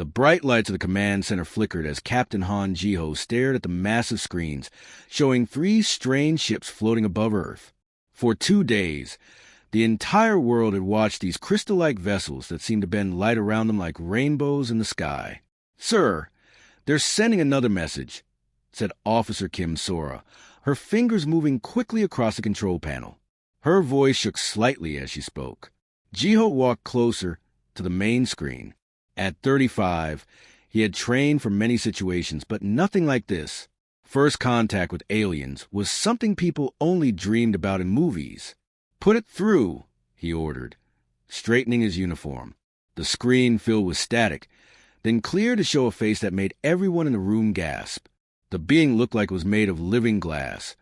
The bright lights of the command center flickered as Captain Han Jiho stared at the massive screens, showing 3 strange ships floating above Earth. For 2 days, the entire world had watched these crystal-like vessels that seemed to bend light around them like rainbows in the sky. "Sir, they're sending another message," said Officer Kim Sora, her fingers moving quickly across the control panel. Her voice shook slightly as she spoke. Jiho walked closer to the main screen. At 35, he had trained for many situations, but nothing like this. First contact with aliens was something people only dreamed about in movies. "Put it through," he ordered, straightening his uniform. The screen filled with static, then cleared to show a face that made everyone in the room gasp. The being looked like it was made of living glass,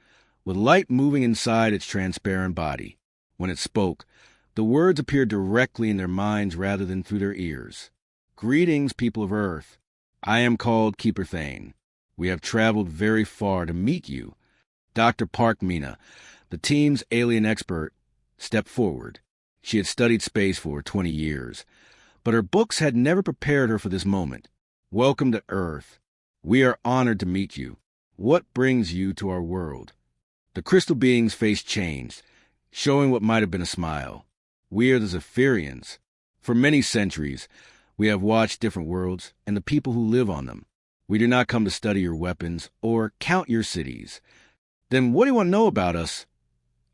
with light moving inside its transparent body. When it spoke, the words appeared directly in their minds rather than through their ears. "Greetings, people of Earth. I am called Keeper Thane. We have traveled very far to meet you." Dr. Park Mina, the team's alien expert, stepped forward. She had studied space for 20 years, but her books had never prepared her for this moment. "Welcome to Earth. We are honored to meet you. What brings you to our world?" The crystal being's face changed, showing what might have been a smile. "We are the Zephyrians. For many centuries, we have watched different worlds and the people who live on them. We do not come to study your weapons or count your cities." "Then what do you want to know about us?"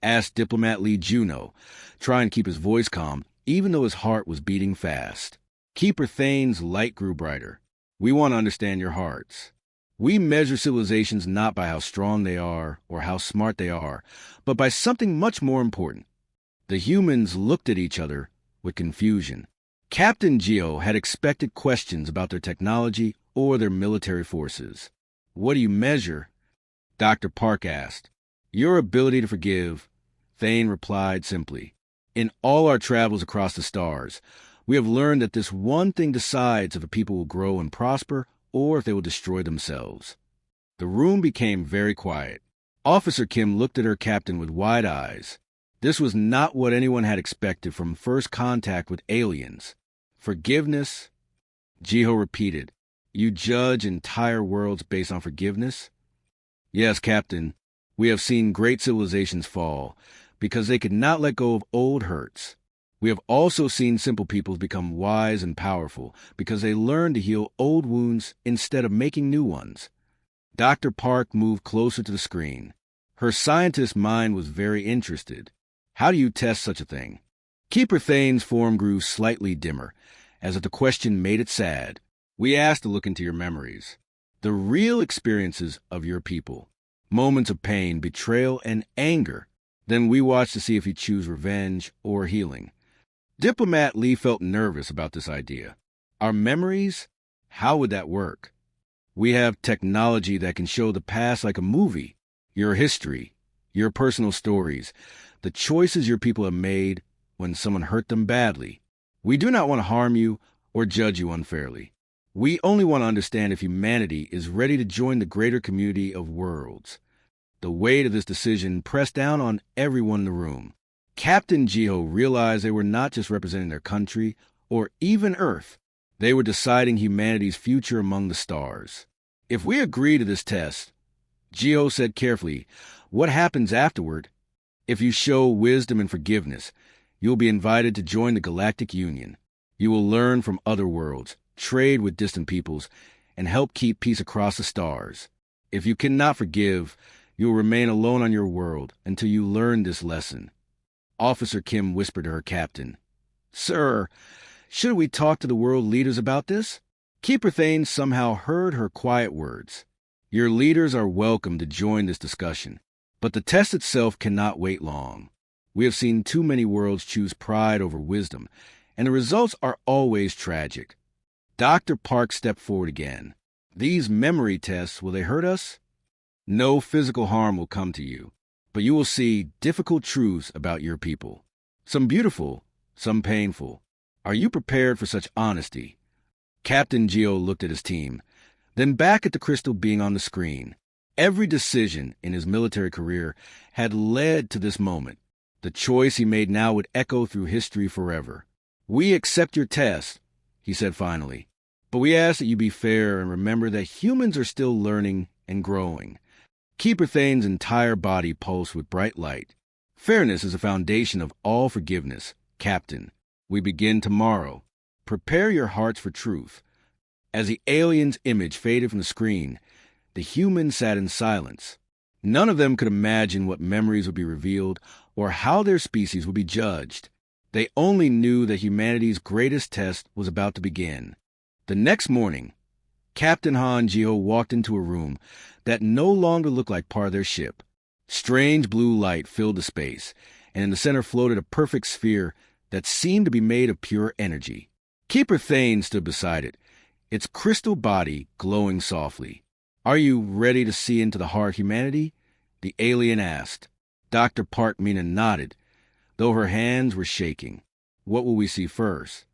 asked Diplomat Lee Juno, trying to keep his voice calm, even though his heart was beating fast. Keeper Thane's light grew brighter. "We want to understand your hearts. We measure civilizations not by how strong they are or how smart they are, but by something much more important." The humans looked at each other with confusion. Captain Geo had expected questions about their technology or their military forces. "What do you measure?" Dr. Park asked. "Your ability to forgive," Thane replied simply. "In all our travels across the stars, we have learned that this one thing decides if a people will grow and prosper or if they will destroy themselves." The room became very quiet. Officer Kim looked at her captain with wide eyes. This was not what anyone had expected from first contact with aliens. "Forgiveness?" Jiho repeated. "You judge entire worlds based on forgiveness?" "Yes, Captain. We have seen great civilizations fall because they could not let go of old hurts. We have also seen simple peoples become wise and powerful because they learned to heal old wounds instead of making new ones." Dr. Park moved closer to the screen. Her scientist mind was very interested. "How do you test such a thing?" Keeper Thane's form grew slightly dimmer, as if the question made it sad. "We asked to look into your memories, the real experiences of your people, moments of pain, betrayal, and anger. Then we watched to see if you choose revenge or healing." Diplomat Lee felt nervous about this idea. "Our memories? How would that work?" "We have technology that can show the past like a movie. Your history, your personal stories, the choices your people have made when someone hurt them badly. We do not want to harm you or judge you unfairly. We only want to understand if humanity is ready to join the greater community of worlds." The weight of this decision pressed down on everyone in the room. Captain Jiho realized they were not just representing their country or even Earth. They were deciding humanity's future among the stars. "If we agree to this test," Jiho said carefully, "what happens afterward? If you show wisdom and forgiveness, you will be invited to join the Galactic Union. You will learn from other worlds, trade with distant peoples, and help keep peace across the stars. If you cannot forgive, you will remain alone on your world until you learn this lesson." Officer Kim whispered to her captain. "Sir, should we talk to the world leaders about this?" Keeper Thane somehow heard her quiet words. "Your leaders are welcome to join this discussion, but the test itself cannot wait long. We have seen too many worlds choose pride over wisdom, and the results are always tragic." Dr. Park stepped forward again. "These memory tests, will they hurt us?" "No physical harm will come to you, but you will see difficult truths about your people. Some beautiful, some painful. Are you prepared for such honesty?" Captain Geo looked at his team, then back at the crystal being on the screen. Every decision in his military career had led to this moment. The choice he made now would echo through history forever. "We accept your test," he said finally. But we ask that you be fair and remember that humans are still learning and growing. Keeper Thane's entire body pulsed with bright light. Fairness is the foundation of all forgiveness. Captain, we begin tomorrow. Prepare your hearts for truth. As the alien's image faded from the screen, the humans sat in silence. None of them could imagine what memories would be revealed or how their species would be judged. They only knew that humanity's greatest test was about to begin. The next morning, Captain Han Jiho walked into a room that no longer looked like part of their ship. Strange blue light filled the space, and in the center floated a perfect sphere that seemed to be made of pure energy. Keeper Thane stood beside it, its crystal body glowing softly. "Are you ready to see into the heart of humanity?" the alien asked. Dr. Park Mina nodded, though her hands were shaking. "What will we see first?"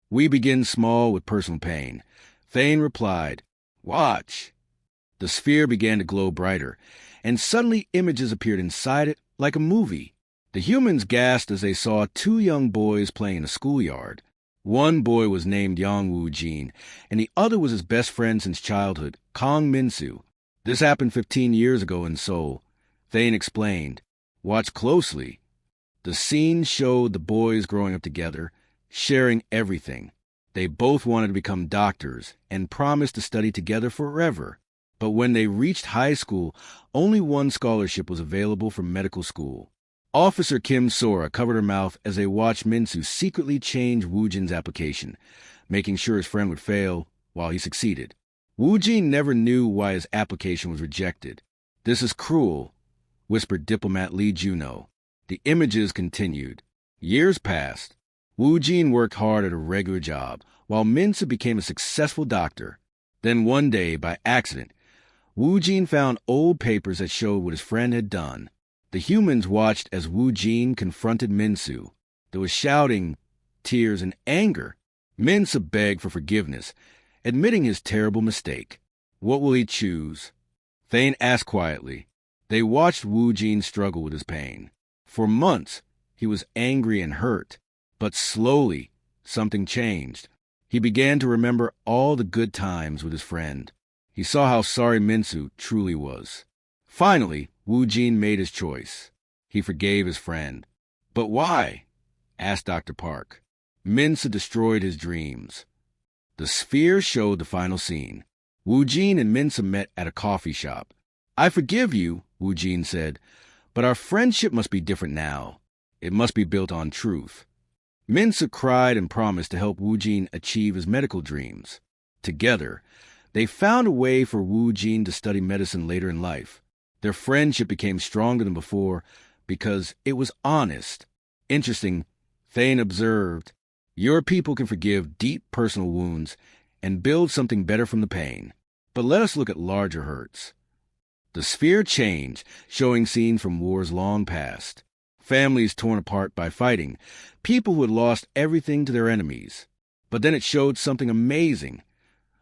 "We begin small with personal pain." Thane replied, "Watch." The sphere began to glow brighter, and suddenly images appeared inside it like a movie. The humans gasped as they saw two young boys playing in a schoolyard. One boy was named Yang Wu-jin, and the other was his best friend since childhood, Kong Min-soo. "This happened 15 years ago in Seoul," Thane explained. "Watch closely." The scene showed the boys growing up together, sharing everything. They both wanted to become doctors and promised to study together forever. But when they reached high school, only one scholarship was available for medical school. Officer Kim Sora covered her mouth as they watched Min-soo secretly change Woo-jin's application, making sure his friend would fail while he succeeded. Woo-jin never knew why his application was rejected. "This is cruel," whispered diplomat Lee Juno. The images continued. Years passed. Woo-jin worked hard at a regular job, while Min-soo became a successful doctor. Then one day, by accident, Woo-jin found old papers that showed what his friend had done. The humans watched as Woo-jin confronted Min-soo. There was shouting, tears, and anger. Min-soo begged for forgiveness, admitting his terrible mistake. "What will he choose?" Thane asked quietly. They watched Woo-jin struggle with his pain. For months, he was angry and hurt, but slowly, something changed. He began to remember all the good times with his friend. He saw how sorry Min-soo truly was. Finally, Woo-jin made his choice. He forgave his friend. "But why?" asked Dr. Park. Min-soo destroyed his dreams. The sphere showed the final scene. Woo-jin and Min-soo met at a coffee shop. "I forgive you," Woo-jin said, "but our friendship must be different now. It must be built on truth." Min-soo cried and promised to help Woo-jin achieve his medical dreams. Together, they found a way for Woo-jin to study medicine later in life. Their friendship became stronger than before because it was honest. Interesting, Thane observed, "Your people can forgive deep personal wounds and build something better from the pain. But let us look at larger hurts." The sphere changed, showing scenes from wars long past. Families torn apart by fighting, people who had lost everything to their enemies. But then it showed something amazing.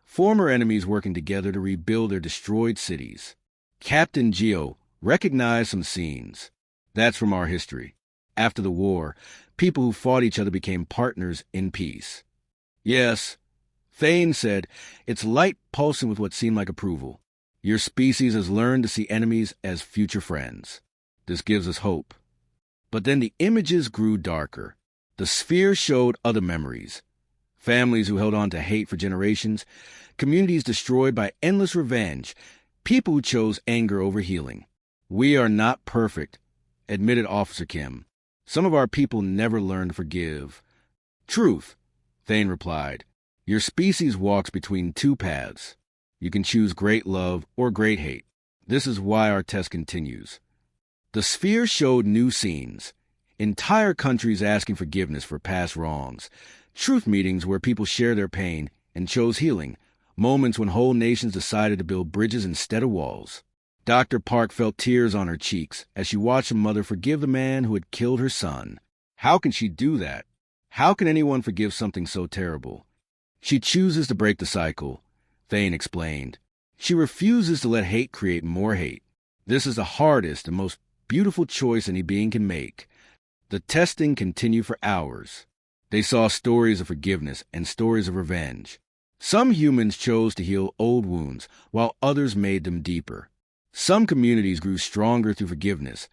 Former enemies working together to rebuild their destroyed cities. Captain Geo recognized some scenes. That's from our history. After the war, people who fought each other became partners in peace. "Yes," Thane said, its light pulsing with what seemed like approval. "Your species has learned to see enemies as future friends. This gives us hope." But then the images grew darker. The sphere showed other memories. Families who held on to hate for generations, communities destroyed by endless revenge, people who chose anger over healing. "We are not perfect," admitted Officer Kim. "Some of our people never learned to forgive." "Truth," Thane replied. "Your species walks between two paths. You can choose great love or great hate. This is why our test continues." The sphere showed new scenes. Entire countries asking forgiveness for past wrongs. Truth meetings where people share their pain and chose healing. Moments when whole nations decided to build bridges instead of walls. Dr. Park felt tears on her cheeks as she watched her mother forgive the man who had killed her son. How can she do that? How can anyone forgive something so terrible? "She chooses to break the cycle," Thane explained. "She refuses to let hate create more hate. This is the hardest and most beautiful choice any being can make." The testing continued for hours. They saw stories of forgiveness and stories of revenge. Some humans chose to heal old wounds, while others made them deeper. Some communities grew stronger through forgiveness,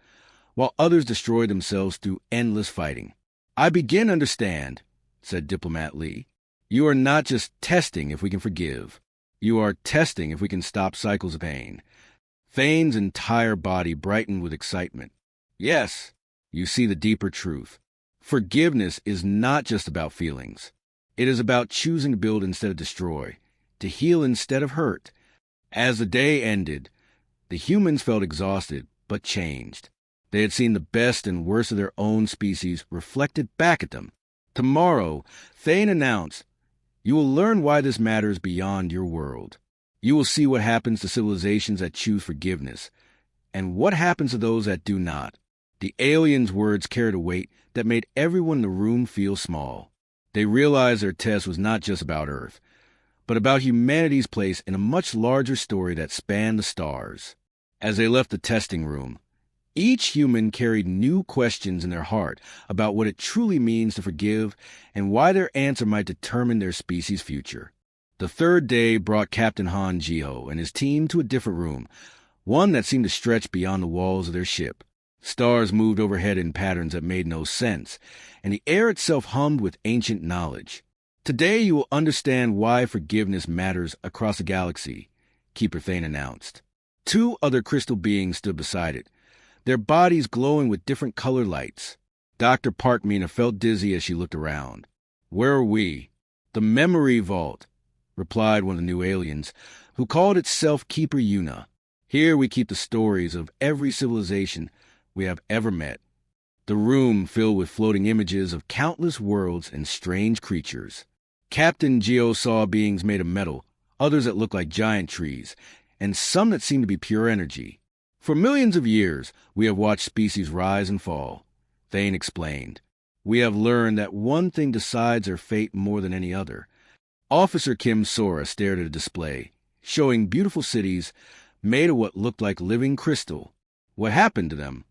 while others destroyed themselves through endless fighting. "I begin to understand," said Diplomat Lee. "You are not just testing if we can forgive. You are testing if we can stop cycles of pain." Thane's entire body brightened with excitement. "Yes, you see the deeper truth. Forgiveness is not just about feelings. It is about choosing to build instead of destroy, to heal instead of hurt." As the day ended, the humans felt exhausted but changed. They had seen the best and worst of their own species reflected back at them. "Tomorrow," Thane announced, "you will learn why this matters beyond your world. You will see what happens to civilizations that choose forgiveness, and what happens to those that do not." The aliens' words carried a weight that made everyone in the room feel small. They realized their test was not just about Earth, but about humanity's place in a much larger story that spanned the stars. As they left the testing room, each human carried new questions in their heart about what it truly means to forgive and why their answer might determine their species' future. The third day brought Captain Han Jiho and his team to a different room, one that seemed to stretch beyond the walls of their ship. Stars moved overhead in patterns that made no sense, and the air itself hummed with ancient knowledge. "Today you will understand why forgiveness matters across the galaxy," Keeper Thane announced. Two other crystal beings stood beside it, their bodies glowing with different color lights. Dr. Parkmina felt dizzy as she looked around. "Where are we?" "The Memory Vault," replied one of the new aliens, who called itself Keeper Una. "Here we keep the stories of every civilization we have ever met." The room filled with floating images of countless worlds and strange creatures. Captain Geo saw beings made of metal, others that looked like giant trees, and some that seemed to be pure energy. "For millions of years, we have watched species rise and fall," Thane explained. "We have learned that one thing decides their fate more than any other." Officer Kim Sora stared at a display, showing beautiful cities made of what looked like living crystal. "What happened to them?"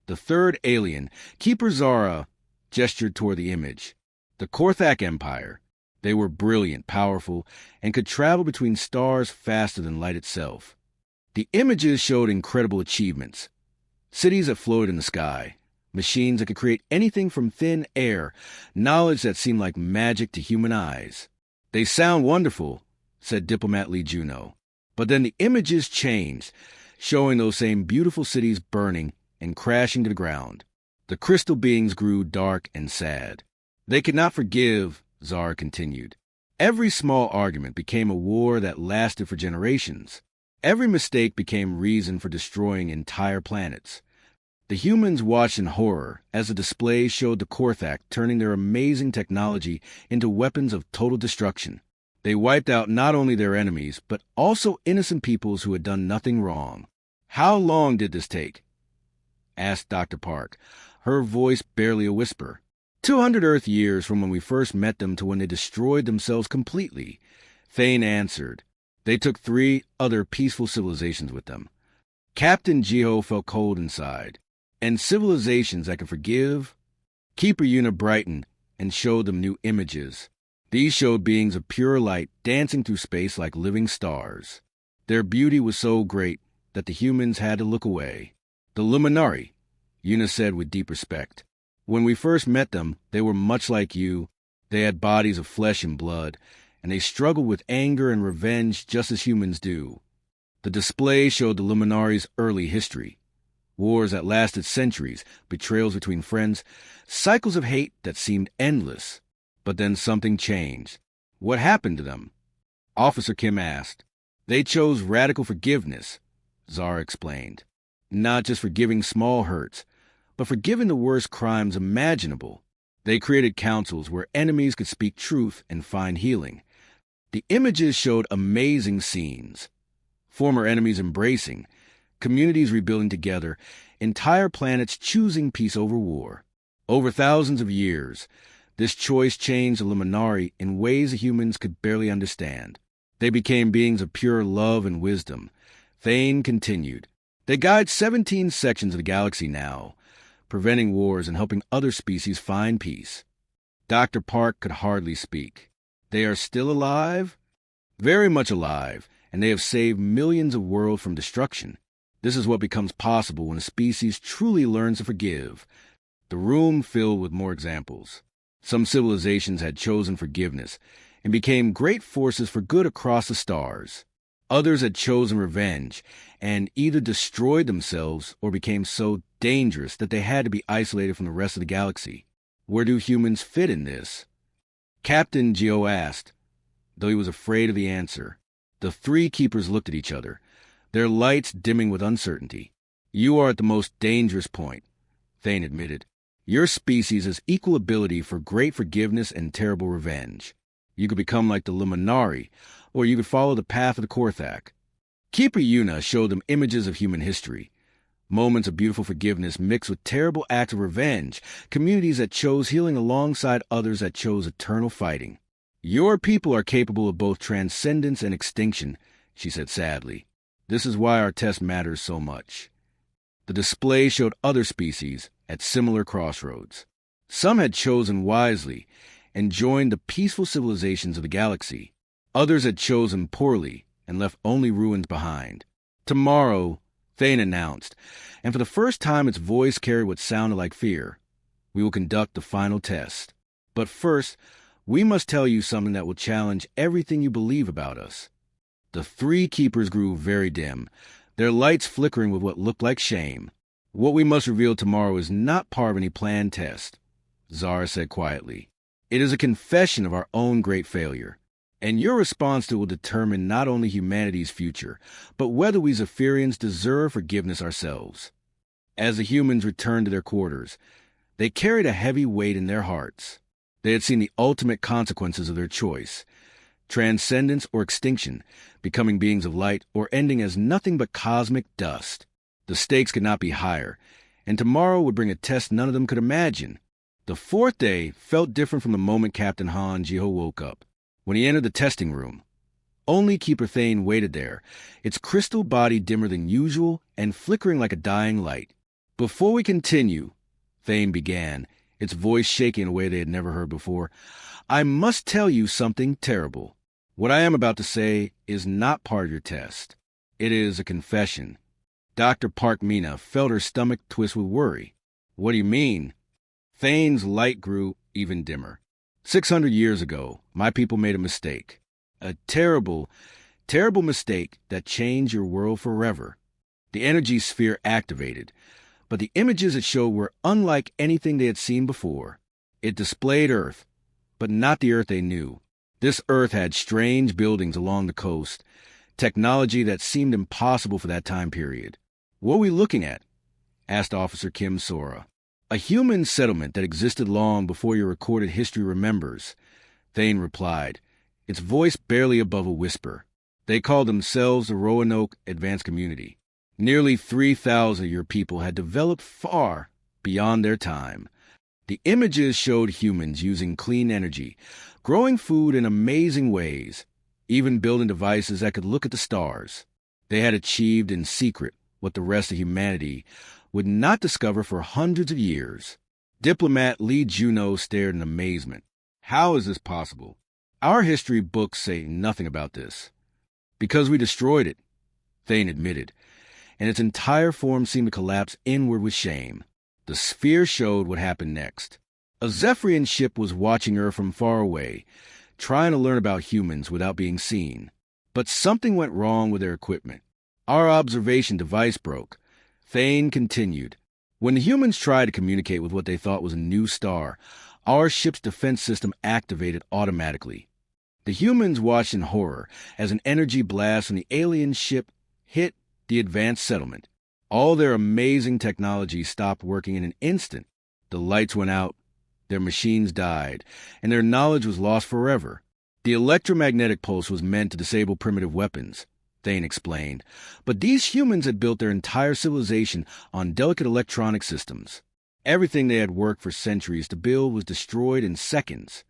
The third alien, Keeper Zara, gestured toward the image. "The Korthak Empire. They were brilliant, powerful, and could travel between stars faster than light itself." The images showed incredible achievements. Cities that floated in the sky, machines that could create anything from thin air, knowledge that seemed like magic to human eyes. "They sound wonderful," said Diplomat Lee Juno. But then the images changed, showing those same beautiful cities burning and crashing to the ground. The crystal beings grew dark and sad. "They could not forgive," Zara continued. "Every small argument became a war that lasted for generations. Every mistake became reason for destroying entire planets." The humans watched in horror as the display showed the Korthak turning their amazing technology into weapons of total destruction. They wiped out not only their enemies, but also innocent peoples who had done nothing wrong. "How long did this take?" asked Dr. Park, her voice barely a whisper. 200 Earth years from when we first met them to when they destroyed themselves completely," Thane answered. "They took 3 other peaceful civilizations with them." Captain Jiho felt cold inside. "And civilizations that can forgive?" Keeper Una brightened and showed them new images. These showed beings of pure light dancing through space like living stars. Their beauty was so great that the humans had to look away. "The Luminari," Una said with deep respect. "When we first met them, they were much like you. They had bodies of flesh and blood, and they struggled with anger and revenge just as humans do." The display showed the Luminari's early history. Wars that lasted centuries, betrayals between friends, cycles of hate that seemed endless. But then something changed. "What happened to them?" Officer Kim asked. "They chose radical forgiveness," Zara explained. "Not just forgiving small hurts, but forgiving the worst crimes imaginable. They created councils where enemies could speak truth and find healing." The images showed amazing scenes. Former enemies embracing, communities rebuilding together, entire planets choosing peace over war. Over thousands of years, this choice changed the Luminari in ways the humans could barely understand. They became beings of pure love and wisdom. Thane continued. "They guide 17 sections of the galaxy now, preventing wars and helping other species find peace." Dr. Park could hardly speak. "They are still alive?" very much alive, and they have saved millions of worlds from destruction. This is what becomes possible when a species truly learns to forgive. The room filled with more examples. Some civilizations had chosen forgiveness and became great forces for good across the stars. Others had chosen revenge and either destroyed themselves or became so dangerous that they had to be isolated from the rest of the galaxy. Where do humans fit in this? Captain Geo asked, though he was afraid of the answer. The three keepers looked at each other, their lights dimming with uncertainty. You are at the most dangerous point, Thane admitted. Your species has equal ability for great forgiveness and terrible revenge. You could become like the Luminari, or you could follow the path of the Korthak. Keeper Yuna showed them images of human history. Moments of beautiful forgiveness mixed with terrible acts of revenge, communities that chose healing alongside others that chose eternal fighting. Your people are capable of both transcendence and extinction, she said sadly. This is why our test matters so much. The display showed other species at similar crossroads. Some had chosen wisely and joined the peaceful civilizations of the galaxy. Others had chosen poorly and left only ruins behind. Tomorrow, Thane announced, and for the first time its voice carried what sounded like fear, we will conduct the final test. But first, we must tell you something that will challenge everything you believe about us. The three keepers grew very dim, their lights flickering with what looked like shame. What we must reveal tomorrow is not part of any planned test, Zara said quietly. It is a confession of our own great failure, and your response to it will determine not only humanity's future, but whether we Zephyrians deserve forgiveness ourselves. As the humans returned to their quarters, they carried a heavy weight in their hearts. They had seen the ultimate consequences of their choice: transcendence or extinction, becoming beings of light, or ending as nothing but cosmic dust. The stakes could not be higher, and tomorrow would bring a test none of them could imagine. The fourth day felt different from the moment Captain Han Jiho woke up. When he entered the testing room, only Keeper Thane waited there, its crystal body dimmer than usual and flickering like a dying light. Before we continue, Thane began, its voice shaking in a way they had never heard before, I must tell you something terrible. What I am about to say is not part of your test. It is a confession. Dr. Park Mina felt her stomach twist with worry. What do you mean? Thane's light grew even dimmer. 600 years ago, my people made a mistake. A terrible, terrible mistake that changed your world forever. The energy sphere activated, but the images it showed were unlike anything they had seen before. It displayed Earth, but not the Earth they knew. This Earth had strange buildings along the coast, technology that seemed impossible for that time period. What are we looking at? Asked Officer Kim Sora. A human settlement that existed long before your recorded history remembers, Thane replied, its voice barely above a whisper. They called themselves the Roanoke Advanced Community. Nearly 3,000 of your people had developed far beyond their time. The images showed humans using clean energy, growing food in amazing ways, even building devices that could look at the stars. They had achieved in secret what the rest of humanity would not discover for hundreds of years. Diplomat Lee Juno stared in amazement. How is this possible? Our history books say nothing about this. Because we destroyed it, Thane admitted, and its entire form seemed to collapse inward with shame. The sphere showed what happened next. A Zephyrian ship was watching Earth from far away, trying to learn about humans without being seen. But something went wrong with their equipment. Our observation device broke. Thane continued. When the humans tried to communicate with what they thought was a new star, our ship's defense system activated automatically. The humans watched in horror as an energy blast from the alien ship hit the advanced settlement. All their amazing technology stopped working in an instant. The lights went out, their machines died, and their knowledge was lost forever. The electromagnetic pulse was meant to disable primitive weapons, Thane explained, but these humans had built their entire civilization on delicate electronic systems. Everything they had worked for centuries to build was destroyed in seconds.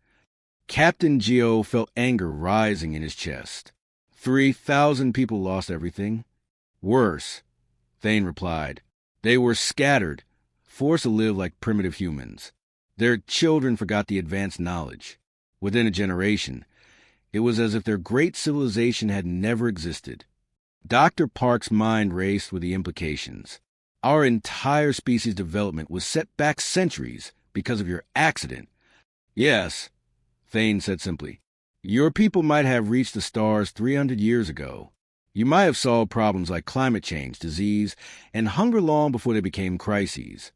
Captain Geo felt anger rising in his chest. 3,000 people lost everything. Worse, Thane replied. They were scattered, forced to live like primitive humans. Their children forgot the advanced knowledge. Within a generation, It was as if their great civilization had never existed. Dr. Park's mind raced with the implications. Our entire species development was set back centuries because of your accident. Yes, Thane said simply. Your people might have reached the stars 300 years ago. You might have solved problems like climate change, disease, and hunger long before they became crises.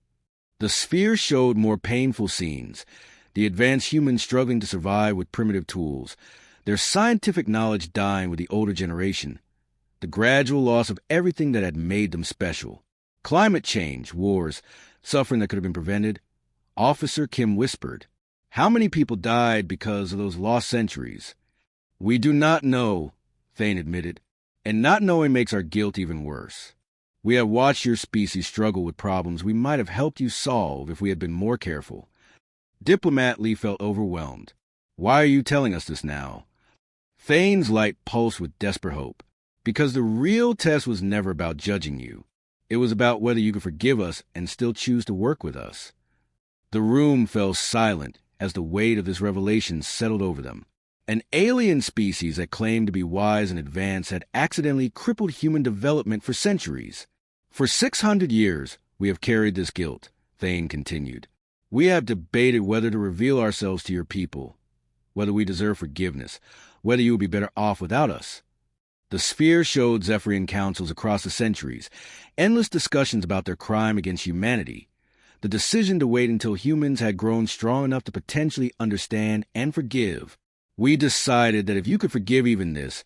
The sphere showed more painful scenes, the advanced humans struggling to survive with primitive tools, their scientific knowledge dying with the older generation, the gradual loss of everything that had made them special. Climate change, wars, suffering that could have been prevented. Officer Kim whispered, "How many people died because of those lost centuries?" "We do not know," Thane admitted, "and not knowing makes our guilt even worse. We have watched your species struggle with problems we might have helped you solve if we had been more careful." Diplomat Lee felt overwhelmed. "Why are you telling us this now?" Thane's light pulsed with desperate hope. "Because the real test was never about judging you. It was about whether you could forgive us and still choose to work with us." The room fell silent as the weight of this revelation settled over them. An alien species that claimed to be wise and advanced had accidentally crippled human development for centuries. "For 600 years, we have carried this guilt," Thane continued. "We have debated whether to reveal ourselves to your people, whether we deserve forgiveness, whether you would be better off without us." The sphere showed Zephyrian councils across the centuries, endless discussions about their crime against humanity. The decision to wait until humans had grown strong enough to potentially understand and forgive. "We decided that if you could forgive even this,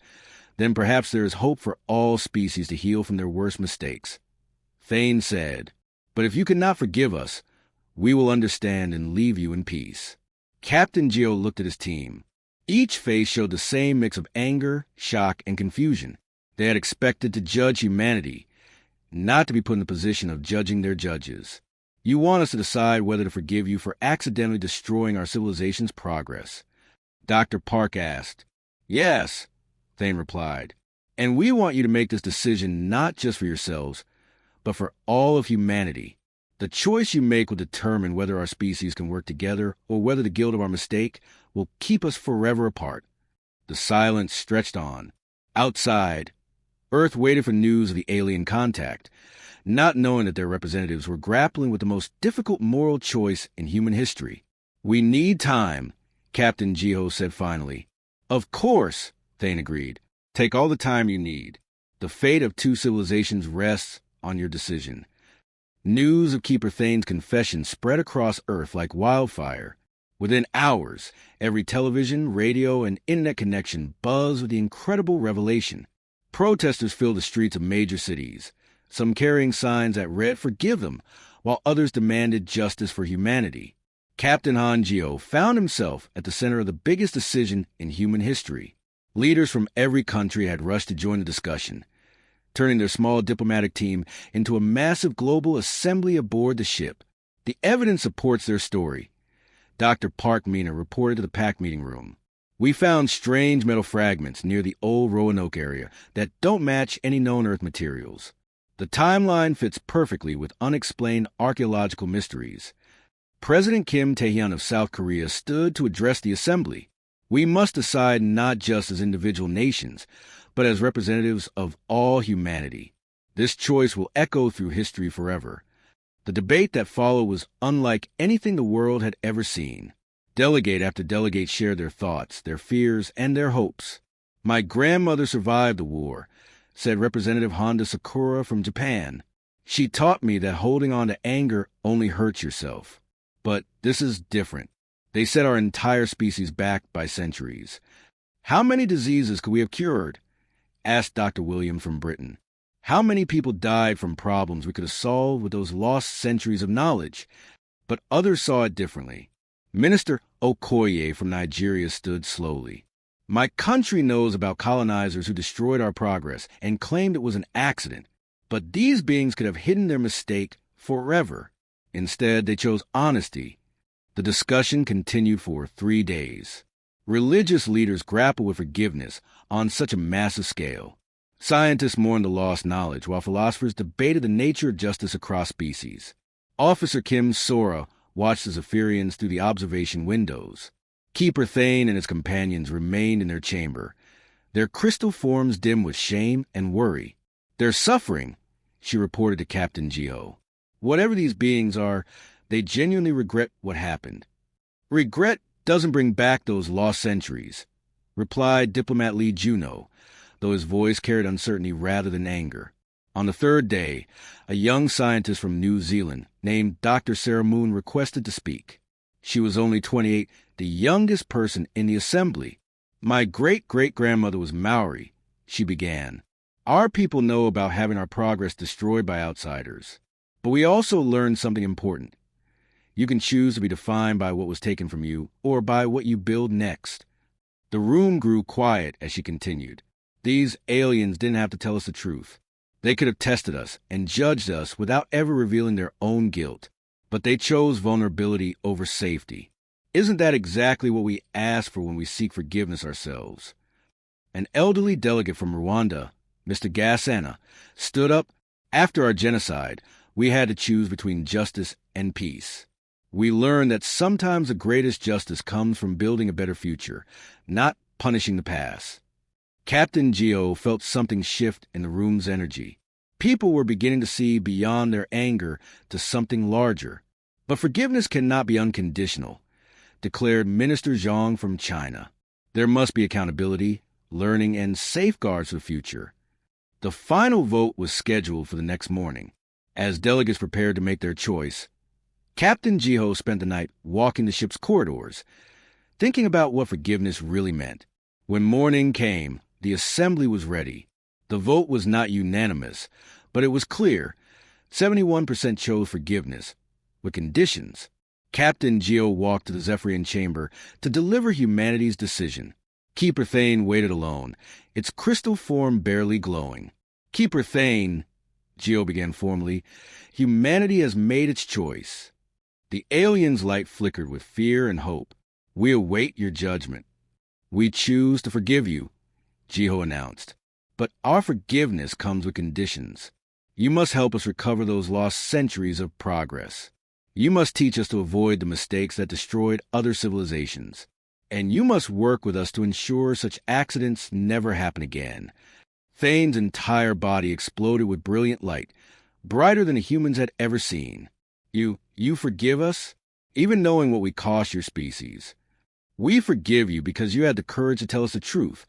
then perhaps there is hope for all species to heal from their worst mistakes." Thane said, "But if you cannot forgive us, we will understand and leave you in peace." Captain Geo looked at his team. Each face showed the same mix of anger, shock, and confusion. They had expected to judge humanity, not to be put in the position of judging their judges. "You want us to decide whether to forgive you for accidentally destroying our civilization's progress?" Dr. Park asked. "Yes," Thane replied. "And we want you to make this decision not just for yourselves, but for all of humanity. The choice you make will determine whether our species can work together or whether the guilt of our mistake will keep us forever apart." The silence stretched on. Outside, Earth waited for news of the alien contact, not knowing that their representatives were grappling with the most difficult moral choice in human history. "We need time," Captain Geo said finally. "Of course," Thane agreed. "Take all the time you need. The fate of two civilizations rests on your decision." News of Keeper Thane's confession spread across Earth like wildfire. Within hours, every television, radio, and internet connection buzzed with the incredible revelation. Protesters filled the streets of major cities, some carrying signs that read "Forgive them," while others demanded justice for humanity. Captain Han Geo found himself at the center of the biggest decision in human history. Leaders from every country had rushed to join the discussion, turning their small diplomatic team into a massive global assembly aboard the ship. The evidence supports their story, Dr. Park Mina reported to the packed meeting room. "We found strange metal fragments near the old Roanoke area that don't match any known Earth materials. The timeline fits perfectly with unexplained archaeological mysteries." President Kim Tae-hyun of South Korea stood to address the assembly. "We must decide not just as individual nations, but as representatives of all humanity. This choice will echo through history forever." The debate that followed was unlike anything the world had ever seen. Delegate after delegate shared their thoughts, their fears, and their hopes. "My grandmother survived the war," said Representative Honda Sakura from Japan. "She taught me that holding on to anger only hurts yourself. But this is different. They set our entire species back by centuries." "How many diseases could we have cured?" asked Dr. Williams from Britain. "How many people died from problems we could have solved with those lost centuries of knowledge?" But others saw it differently. Minister Okoye from Nigeria stood slowly. "My country knows about colonizers who destroyed our progress and claimed it was an accident. But these beings could have hidden their mistake forever. Instead, they chose honesty." The discussion continued for 3 days. Religious leaders grappled with forgiveness on such a massive scale. Scientists mourned the lost knowledge, while philosophers debated the nature of justice across species. Officer Kim Sora watched the Zephyrians through the observation windows. Keeper Thane and his companions remained in their chamber, their crystal forms dim with shame and worry. "They're suffering," she reported to Captain Geo. "Whatever these beings are, they genuinely regret what happened." "Regret doesn't bring back those lost centuries," replied Diplomat Lee Juno, though his voice carried uncertainty rather than anger. On the third day, a young scientist from New Zealand named Dr. Sarah Moon requested to speak. She was only 28, the youngest person in the assembly. "My great-great-grandmother was Maori," she began. "Our people know about having our progress destroyed by outsiders. But we also learned something important. You can choose to be defined by what was taken from you or by what you build next." The room grew quiet as she continued. "These aliens didn't have to tell us the truth. They could have tested us and judged us without ever revealing their own guilt. But they chose vulnerability over safety. Isn't that exactly what we ask for when we seek forgiveness ourselves?" An elderly delegate from Rwanda, Mr. Gassana, stood up. "After our genocide, we had to choose between justice and peace. We learned that sometimes the greatest justice comes from building a better future, not punishing the past." Captain Geo felt something shift in the room's energy. People were beginning to see beyond their anger to something larger. "But forgiveness cannot be unconditional," declared Minister Zhang from China. "There must be accountability, learning, and safeguards for the future." The final vote was scheduled for the next morning. As delegates prepared to make their choice, Captain Geo spent the night walking the ship's corridors, thinking about what forgiveness really meant. When morning came, the assembly was ready. The vote was not unanimous, but it was clear. 71% chose forgiveness, with conditions. Captain Geo walked to the Zephyrian chamber to deliver humanity's decision. Keeper Thane waited alone, its crystal form barely glowing. "Keeper Thane," Geo began formally, "humanity has made its choice." The alien's light flickered with fear and hope. "We await your judgment." "We choose to forgive you," Geo announced. "But our forgiveness comes with conditions. You must help us recover those lost centuries of progress. You must teach us to avoid the mistakes that destroyed other civilizations. And you must work with us to ensure such accidents never happen again." Thane's entire body exploded with brilliant light, brighter than the humans had ever seen. You forgive us? Even knowing what we cost your species." "We forgive you because you had the courage to tell us the truth,"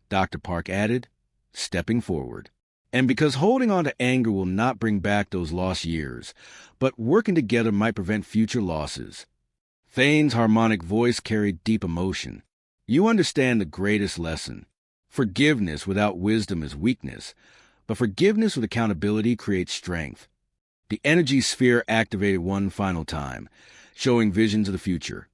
Dr. Park added, stepping forward. "And because holding on to anger will not bring back those lost years, but working together might prevent future losses." Thane's harmonic voice carried deep emotion. "You understand the greatest lesson. Forgiveness without wisdom is weakness, but forgiveness with accountability creates strength." The energy sphere activated one final time, showing visions of the future.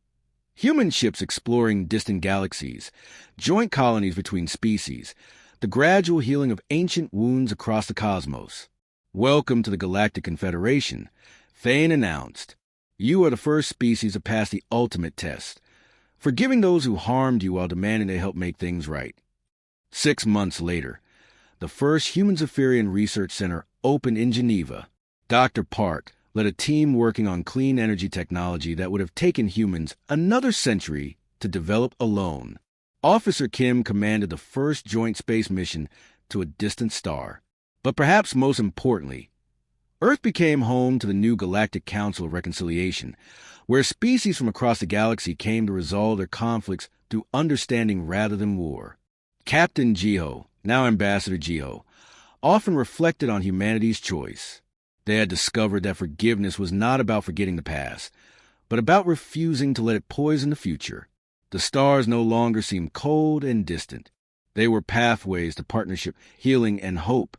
Human ships exploring distant galaxies, joint colonies between species, the gradual healing of ancient wounds across the cosmos. "Welcome to the Galactic Confederation," Thane announced. "You are the first species to pass the ultimate test, forgiving those who harmed you while demanding they help make things right." 6 months later, the first Human Zephyrian Research Center opened in Geneva. Dr. Park led a team working on clean energy technology that would have taken humans another century to develop alone. Officer Kim commanded the first joint space mission to a distant star. But perhaps most importantly, Earth became home to the new Galactic Council of Reconciliation, where species from across the galaxy came to resolve their conflicts through understanding rather than war. Captain Geo, now Ambassador Geo, often reflected on humanity's choice. They had discovered that forgiveness was not about forgetting the past, but about refusing to let it poison the future. The stars no longer seemed cold and distant. They were pathways to partnership, healing, and hope.